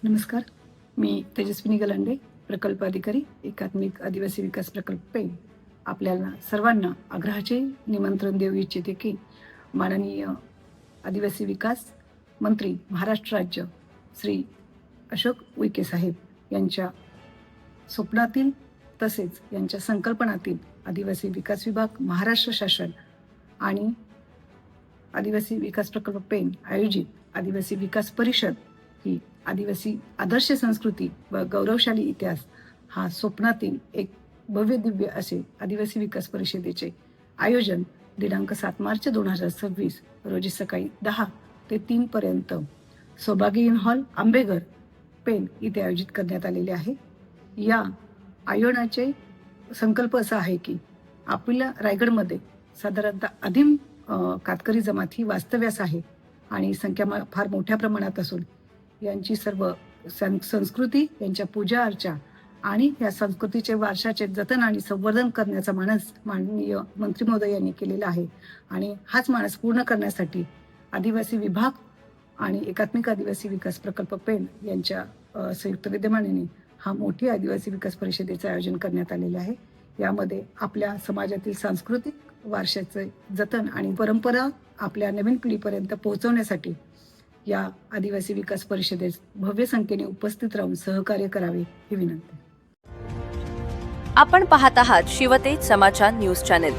नमस्कार. मी तेजस्विनी गलांडे, प्रकल्प अधिकारी, एकात्मिक आदिवासी विकास प्रकल्प पेन. आपल्याला सर्वांना आग्रहाचे निमंत्रण देऊ इच्छिते की माननीय आदिवासी विकास मंत्री महाराष्ट्र राज्य श्री अशोक उईके साहेब यांच्या स्वप्नातील तसेच यांच्या संकल्पनातील आदिवासी विकास विभाग, महाराष्ट्र शासन आणि आदिवासी विकास प्रकल्प पेन आयोजित आदिवासी विकास परिषद ही आदिवासी आदर्श संस्कृती व गौरवशाली इतिहास हा स्वप्नातील एक भव्य दिव्य असे आदिवासी विकास परिषदेचे आयोजन दिनांक 7 मार्च 2026 रोजी सकाळी 10 ते 3 पर्यंत सौभाग्यहीन हॉल, आंबेघर, पेन इथे आयोजित करण्यात आलेले आहे. या आयोजनाचे संकल्प असा आहे की आपल्या रायगडमध्ये साधारणतः आदिम कातकरी जमात ही वास्तव्यास आहे आणि संख्या फार मोठ्या प्रमाणात असून यांची सर्व संस्कृती, यांच्या पूजा अर्चा आणि या संस्कृतीचे वारशाचे जतन आणि संवर्धन करण्याचा मानस माननीय मंत्री महोदय यांनी केलेला आहे. आणि हाच मानस पूर्ण करण्यासाठी आदिवासी विभाग आणि एकात्मिक आदिवासी विकास प्रकल्प पेन यांच्या संयुक्त विद्यमानेने हा मोठी आदिवासी विकास परिषदेचे आयोजन करण्यात आलेले आहे. यामध्ये आपल्या समाजातील सांस्कृतिक वारशाचे जतन आणि परंपरा आपल्या नवीन पिढीपर्यंत पोहोचवण्यासाठी या आदिवासी विकास परिषदेस भव्य संख्येने उपस्थित राहून सहकार्य करावे ही विनंती. आपण पाहत आहात शिवतेज समाचार न्यूज चॅनेल.